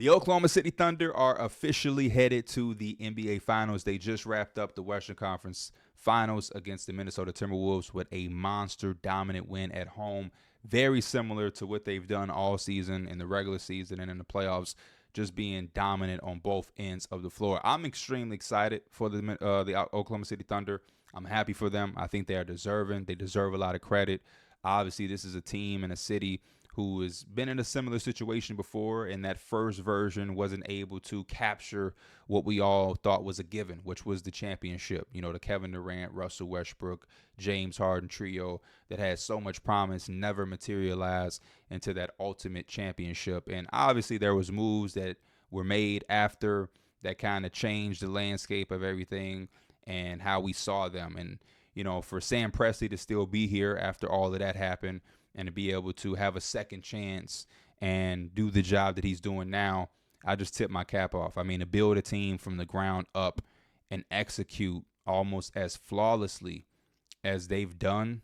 The Oklahoma City Thunder are officially headed to the NBA Finals. They just wrapped up the Western Conference Finals against the Minnesota Timberwolves with a monster dominant win at home. Very similar to what they've done all season in the regular season and in the playoffs, just being dominant on both ends of the floor. I'm extremely excited for the Oklahoma City Thunder. I'm happy for them. I think they are deserving. They deserve a lot of credit. Obviously, this is a team and a city who has been in a similar situation before, and that first version wasn't able to capture what we all thought was a given, which was the championship. You know, the Kevin Durant, Russell Westbrook, James Harden trio that had so much promise never materialized into that ultimate championship. And obviously, there was moves that were made after that kind of changed the landscape of everything and how we saw them. And you know, for Sam Presti to still be here after all of that happened and to be able to have a second chance and do the job that he's doing now, I just tip my cap off. I mean, to build a team from the ground up and execute almost as flawlessly as they've done,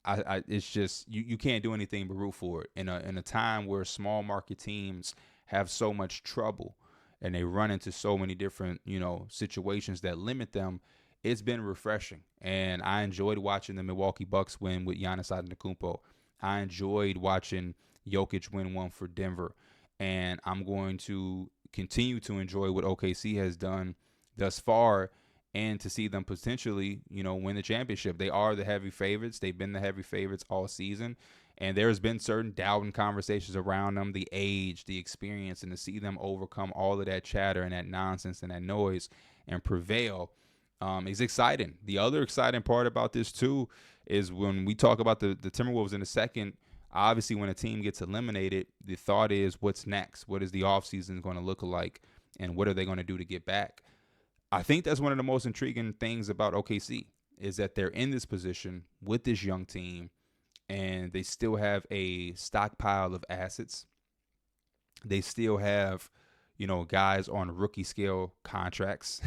it's just you can't do anything but root for it in a time where small market teams have so much trouble and they run into so many different situations that limit them. It's been refreshing, and I enjoyed watching the Milwaukee Bucks win with Giannis Antetokounmpo. I enjoyed watching Jokic win one for Denver, and I'm going to continue to enjoy what OKC has done thus far, and to see them potentially, win the championship. They are the heavy favorites. They've been the heavy favorites all season, and there's been certain doubting conversations around them, the age, the experience, and to see them overcome all of that chatter and that nonsense and that noise and prevail is exciting. The other exciting part about this too is when we talk about the Timberwolves in a second. Obviously, when a team gets eliminated, the thought is, what's next? What is the offseason going to look like? And what are they going to do to get back? I think that's one of the most intriguing things about OKC is that they're in this position with this young team, and they still have a stockpile of assets. They still have, guys on rookie scale contracts.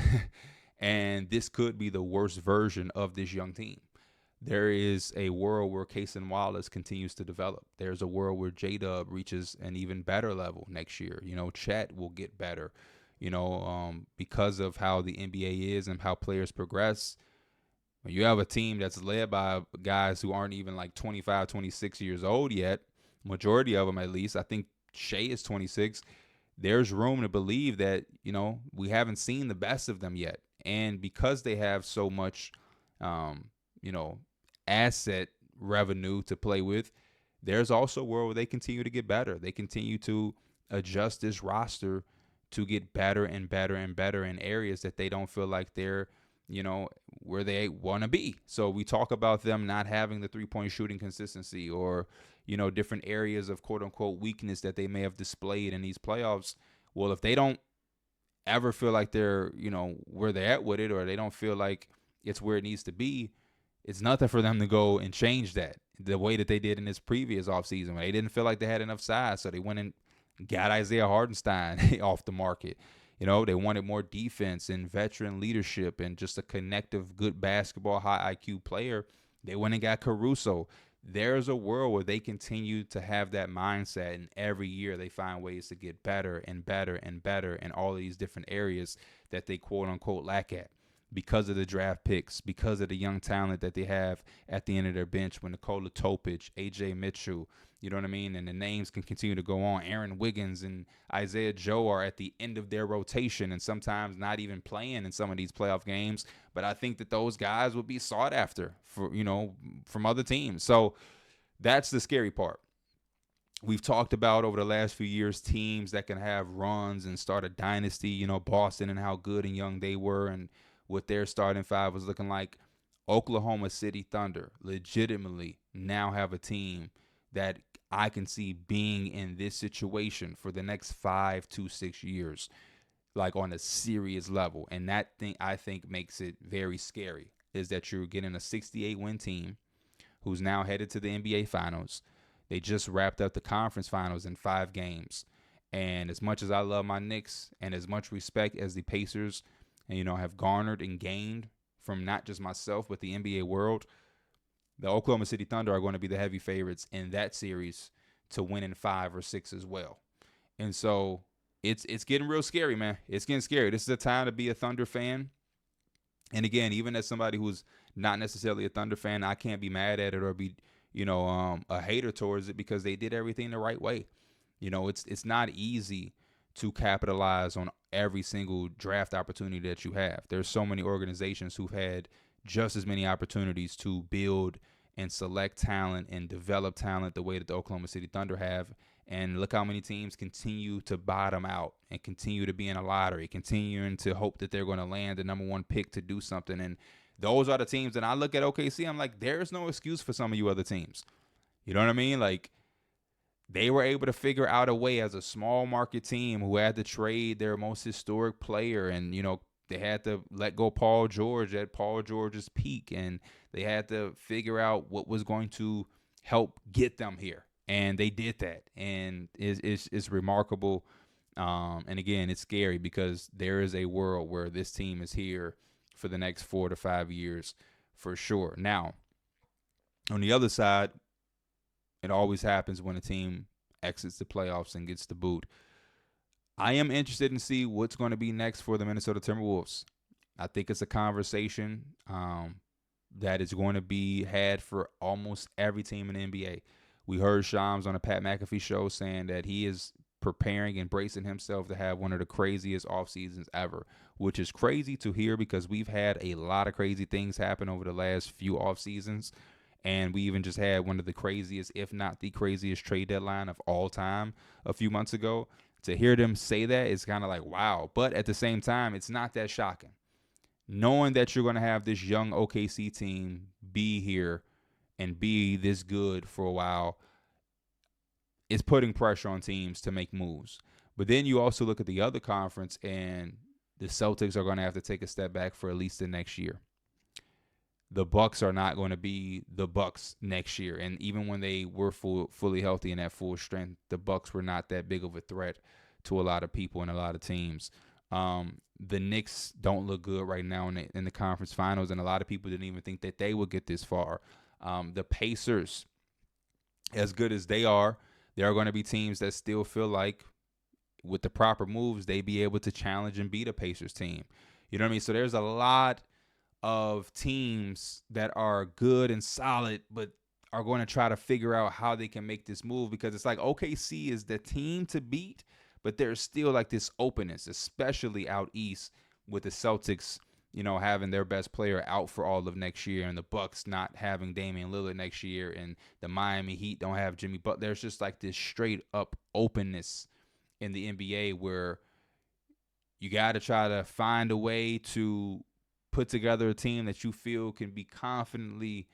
And this could be the worst version of this young team. There is a world where Cason Wallace continues to develop. There's a world where J-Dub reaches an even better level next year. Chet will get better, because of how the NBA is and how players progress. When you have a team that's led by guys who aren't even like 25, 26 years old yet, majority of them at least, I think Shea is 26, there's room to believe that, we haven't seen the best of them yet. And because they have so much, asset revenue to play with, there's also a world where they continue to get better. They continue to adjust this roster to get better and better and better in areas that they don't feel like they're, where they want to be. So we talk about them not having the three-point shooting consistency or, different areas of quote-unquote weakness that they may have displayed in these playoffs. Well, if they don't ever feel like they're, where they're at with it, or they don't feel like it's where it needs to be, it's nothing for them to go and change that the way that they did in this previous offseason when they didn't feel like they had enough size. So they went and got Isaiah Hardenstein off the market. They wanted more defense and veteran leadership and just a connective, good basketball, high IQ player. They went and got Caruso. There's a world where they continue to have that mindset, and every year they find ways to get better and better and better in all of these different areas that they quote unquote lack at because of the draft picks, because of the young talent that they have at the end of their bench when Nikola Topic, AJ Mitchell, you know what I mean? And the names can continue to go on. Aaron Wiggins and Isaiah Joe are at the end of their rotation and sometimes not even playing in some of these playoff games. But I think that those guys would be sought after for, from other teams. So that's the scary part. We've talked about over the last few years teams that can have runs and start a dynasty, Boston and how good and young they were and what their starting five was looking like. Oklahoma City Thunder legitimately now have a team that I can see being in this situation for the next 5 to 6 years, like on a serious level. And that thing I think makes it very scary is that you're getting a 68-win team who's now headed to the NBA Finals. They just wrapped up the conference finals in 5 games. And as much as I love my Knicks and as much respect as the Pacers, have garnered and gained from not just myself, but the NBA world, the Oklahoma City Thunder are going to be the heavy favorites in that series to win in 5 or 6 as well. And so it's getting real scary, man. It's getting scary. This is a time to be a Thunder fan. And again, even as somebody who's not necessarily a Thunder fan, I can't be mad at it or be, a hater towards it because they did everything the right way. It's not easy to capitalize on every single draft opportunity that you have. There's so many organizations who've had just as many opportunities to build and select talent and develop talent the way that the Oklahoma City Thunder have. And look how many teams continue to bottom out and continue to be in a lottery, continuing to hope that they're going to land the number one pick to do something. And those are the teams that I look at OKC. I'm like, there's no excuse for some of you other teams. You know what I mean? Like, they were able to figure out a way as a small market team who had to trade their most historic player. And, they had to let go Paul George at Paul George's peak. And they had to figure out what was going to help get them here. And they did that. And it's remarkable. And again, it's scary because there is a world where this team is here for the next 4 to 5 years for sure. Now, on the other side, it always happens when a team exits the playoffs and gets the boot. I am interested in see what's going to be next for the Minnesota Timberwolves. I think it's a conversation that is going to be had for almost every team in the NBA. We heard Shams on the Pat McAfee show saying that he is preparing and bracing himself to have one of the craziest off seasons ever, which is crazy to hear because we've had a lot of crazy things happen over the last few off seasons. And we even just had one of the craziest, if not the craziest trade deadline of all time a few months ago. To hear them say that is kind of like, wow. But at the same time, it's not that shocking. Knowing that you're going to have this young OKC team be here and be this good for a while is putting pressure on teams to make moves. But then you also look at the other conference, and the Celtics are going to have to take a step back for at least the next year. The Bucks are not going to be the Bucks next year. And even when they were fully healthy and at full strength, the Bucks were not that big of a threat to a lot of people and a lot of teams. The Knicks don't look good right now in the conference finals, and a lot of people didn't even think that they would get this far. The Pacers, as good as they are, there are going to be teams that still feel like with the proper moves, they'd be able to challenge and beat a Pacers team. You know what I mean? So there's a lot of teams that are good and solid, but are going to try to figure out how they can make this move, because it's like OKC is the team to beat, but there's still like this openness, especially out east with the Celtics, having their best player out for all of next year, and the Bucks not having Damian Lillard next year, and the Miami Heat don't have Jimmy Butler. There's just like this straight up openness in the NBA where you got to try to find a way to put together a team that you feel can be confidently,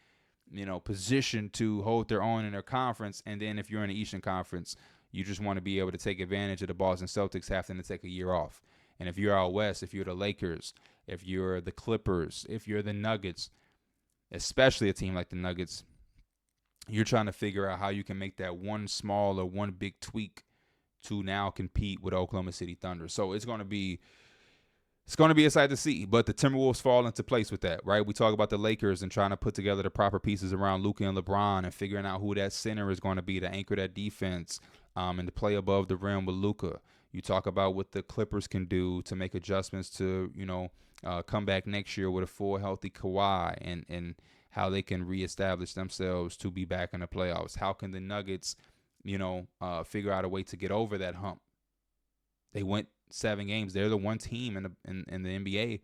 positioned to hold their own in their conference. And then if you're in the Eastern Conference, you just want to be able to take advantage of the Boston Celtics having to take a year off. And if you're out west, if you're the Lakers, if you're the Clippers, if you're the Nuggets, especially a team like the Nuggets, you're trying to figure out how you can make that one small or one big tweak to now compete with Oklahoma City Thunder. So it's going to be a sight to see, but the Timberwolves fall into place with that, right? We talk about the Lakers and trying to put together the proper pieces around Luka and LeBron and figuring out who that center is going to be to anchor that defense and to play above the rim with Luka. You talk about what the Clippers can do to make adjustments to, come back next year with a full healthy Kawhi and how they can reestablish themselves to be back in the playoffs. How can the Nuggets, figure out a way to get over that hump? They went 7 games. They're the one team in the NBA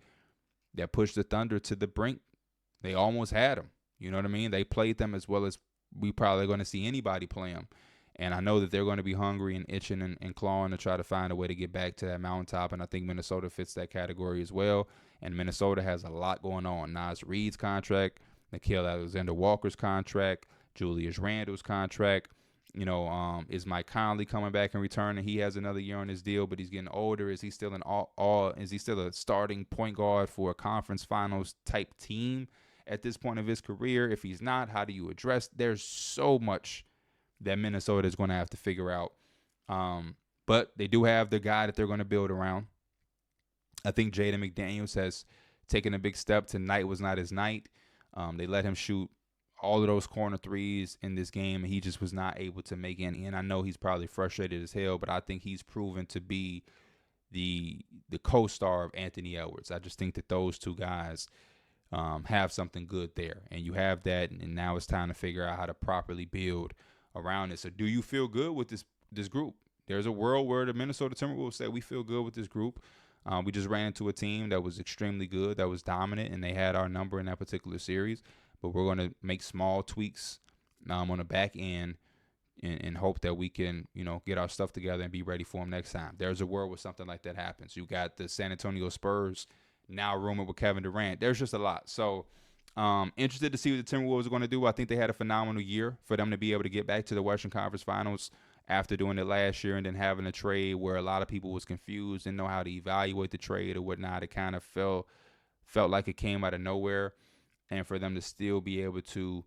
that pushed the Thunder to the brink. They almost had them. You know what I mean? They played them as well as we probably going to see anybody play them. And I know that they're going to be hungry and itching and clawing to try to find a way to get back to that mountaintop. And I think Minnesota fits that category as well. And Minnesota has a lot going on. Naz Reid's contract, Nickeil Alexander-Walker's contract, Julius Randle's contract. Is Mike Conley coming back in return, and he has another year on his deal, but he's getting older. Is he still is he still a starting point guard for a conference finals type team at this point of his career? If he's not, how do you address? There's so much that Minnesota is going to have to figure out. But they do have the guy that they're going to build around. I think Jaden McDaniels has taken a big step. Tonight was not his night. They let him shoot all of those corner threes in this game, and he just was not able to make any. And I know he's probably frustrated as hell, but I think he's proven to be the co-star of Anthony Edwards. I just think that those two guys have something good there, and you have that, and now it's time to figure out how to properly build around it. So do you feel good with this group? There's a world where the Minnesota Timberwolves say we feel good with this group. We just ran into a team that was extremely good, that was dominant, and they had our number in that particular series. But we're going to make small tweaks on the back end and hope that we can, get our stuff together and be ready for them next time. There's a world where something like that happens. You got the San Antonio Spurs now rumored with Kevin Durant. There's just a lot. So interested to see what the Timberwolves are going to do. I think they had a phenomenal year for them to be able to get back to the Western Conference Finals after doing it last year and then having a trade where a lot of people was confused, didn't know how to evaluate the trade or whatnot. It kind of felt like it came out of nowhere. And for them to still be able to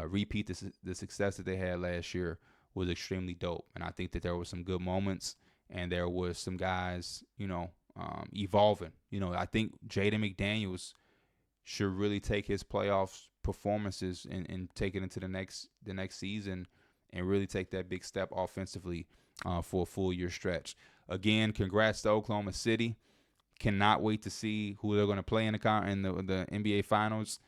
repeat the success that they had last year was extremely dope. And I think that there were some good moments, and there was some guys, evolving. I think Jaden McDaniels should really take his playoff performances and take it into the next season and really take that big step offensively for a full year stretch. Again, congrats to Oklahoma City. Cannot wait to see who they're going to play in the NBA Finals.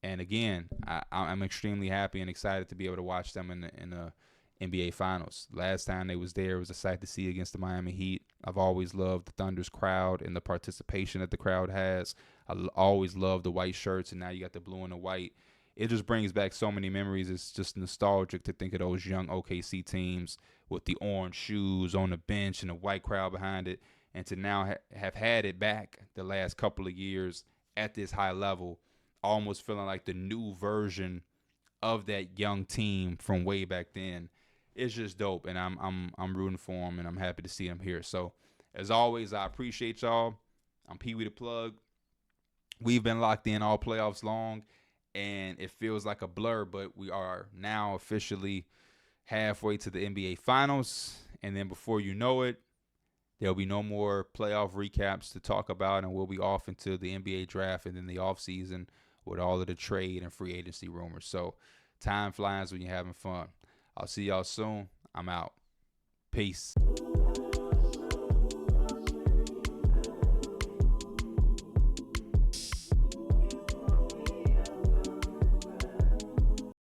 And again, I'm extremely happy and excited to be able to watch them in the NBA Finals. Last time they was there, it was a sight to see against the Miami Heat. I've always loved the Thunder's crowd and the participation that the crowd has. I always loved the white shirts, and now you got the blue and the white. It just brings back so many memories. It's just nostalgic to think of those young OKC teams with the orange shoes on the bench and the white crowd behind it, and to now have had it back the last couple of years at this high level, almost feeling like the new version of that young team from way back then. It's just dope, and I'm rooting for them, and I'm happy to see them here. So, as always, I appreciate y'all. I'm Pee Wee the Plug. We've been locked in all playoffs long, and it feels like a blur, but we are now officially halfway to the NBA Finals, and then before you know it, there'll be no more playoff recaps to talk about, and we'll be off into the NBA draft and then the offseason with all of the trade and free agency rumors. So time flies when you're having fun. I'll see y'all soon. I'm out. Peace.